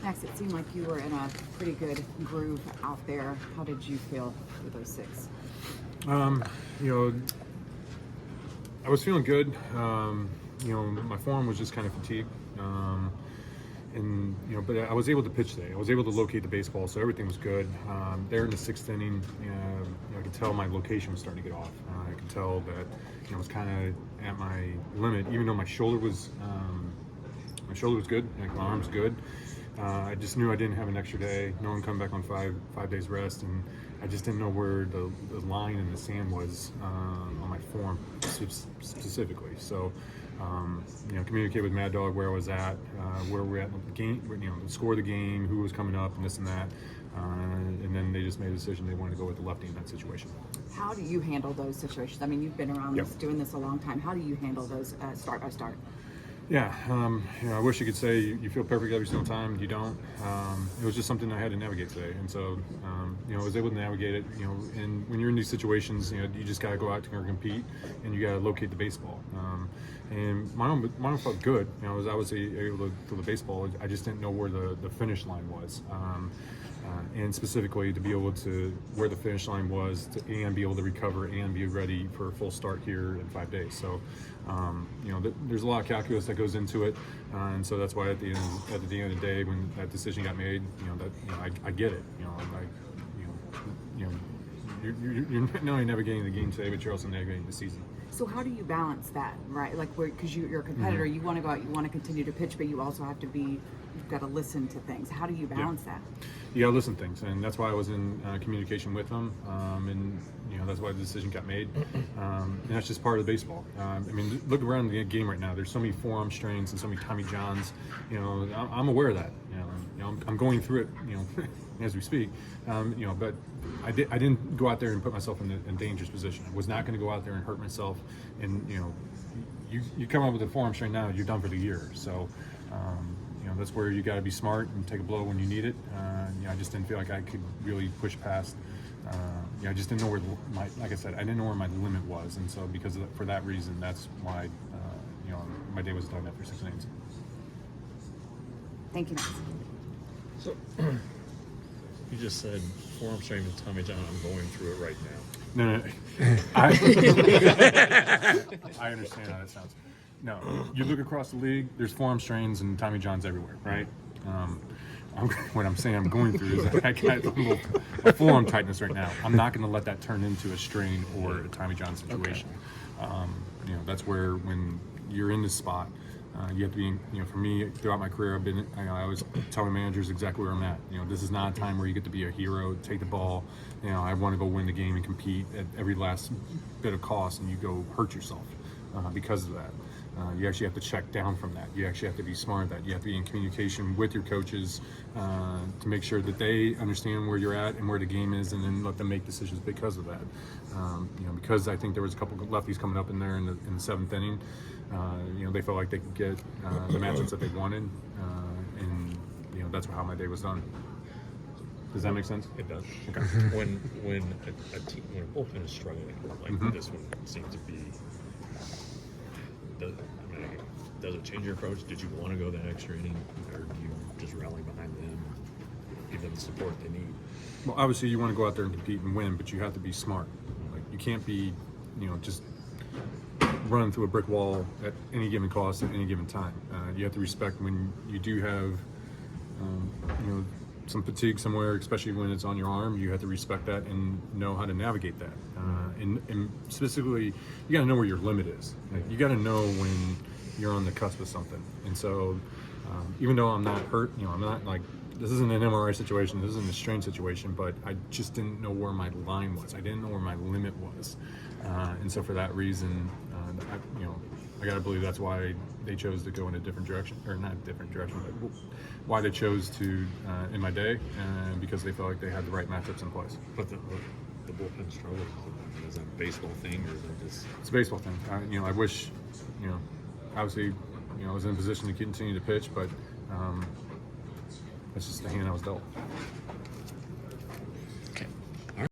Max, it seemed like you were in a pretty good groove out there. How did you feel with those 6? You know, I was feeling good. You know, my form was just kind of fatigued. And you know, but I was able to pitch today. I was able to locate the baseball, so everything was good. There in the 6th inning, I could tell my location was starting to get off. I could tell that I was kind of at my limit, even though my shoulder was good, like my arm's good. I just knew I didn't have an extra day. No one come back on five days rest, and I just didn't know where the line in the sand was on my form specifically. So, you know, communicate with Mad Dog where I was at, where we're at in the game, you know, the score of the game, who was coming up, and this and that. And then they just made a decision they wanted to go with the lefty in that situation. How do you handle those situations? I mean, you've been around doing this a long time. How do you handle those start by start? Yeah, you know, I wish you could say you feel perfect every single time. You don't. It was just something I had to navigate today, and so you know, I was able to navigate it. You know, and when you're in these situations, you know, you just got to go out there and compete, and you got to locate the baseball. And my own felt good. You know, I was obviously able to throw the baseball. I just didn't know where the finish line was. And specifically to be able to where the finish line was and be able to recover and be ready for a full start here in 5 days. So, you know, there's a lot of calculus that goes into it, and so that's why at the end of the day, when that decision got made, you know, I get it. You know, you're not only navigating the game today, but you're also navigating the season. So how do you balance that, right? Like, because you're a competitor, you want to go out, you want to continue to pitch, but you also have to be, you've got to listen to things. How do you balance that? You got to listen to things, and that's why I was in communication with them, and you know, that's why the decision got made, and that's just part of baseball. I mean, look around the game right now. There's so many forearm strains and so many Tommy Johns. You know, I'm aware of that. You know, I'm going through it. You know, as we speak. You know, but I didn't go out there and put myself in a dangerous position. I was not going to go out there and hurt myself. And you know, you come up with a forearm strain now, you're done for the year. So. You know, that's where you got to be smart and take a blow when you need it. You know, I just didn't feel like I could really push past. You know, I just didn't know where like I said, I didn't know where my limit was, and so for that reason, that's why you know, my day was done after 6 innings. Thank you, Max. So you just said forearm strain with Tommy John. I'm going through it right now. No. I understand how that sounds. No, you look across the league, there's forearm strains and Tommy Johns everywhere, right? What I'm saying I'm going through is I got a forearm tightness right now. I'm not going to let that turn into a strain or a Tommy John situation. Okay. You know, that's where when you're in this spot, you have to be, you know, for me, throughout my career, I always tell my managers exactly where I'm at. You know, this is not a time where you get to be a hero, take the ball. You know, I want to go win the game and compete at every last bit of cost, and you go hurt yourself because of that. You actually have to check down from that. You actually have to be smart at that. You have to be in communication with your coaches to make sure that they understand where you're at and where the game is, and then let them make decisions because of that. You know, because I think there was a couple of lefties coming up in there in the 7th inning. You know, they felt like they could get the matchups that they wanted, and you know, that's how my day was done. Does that make sense? It does. Okay. When a team, when a bullpen is struggling like this one seems to be. Does it change your approach? Did you want to go that extra inning, or do you just rally behind them, give them the support they need? Well, obviously you want to go out there and compete and win, but you have to be smart. Like, you can't be, you know, just running through a brick wall at any given cost at any given time. You have to respect when you do have, you know, some fatigue somewhere, especially when it's on your arm. You have to respect that and know how to navigate that. And specifically, you got to know where your limit is. Like, you got to know when you're on the cusp of something. And so, even though I'm not hurt, you know, I'm not like, this isn't an MRI situation, this isn't a strain situation, but I just didn't know where my line was. I didn't know where my limit was. And so for that reason, you know, I got to believe that's why they chose to go in a different direction, or not a different direction, but why they chose to in my day, because they felt like they had the right matchups in place. But the bullpen struggle, is that a baseball thing, or is that just? It's a baseball thing. You know, I wish, you know, obviously, you know, I was in a position to continue to pitch, but that's just the hand I was dealt.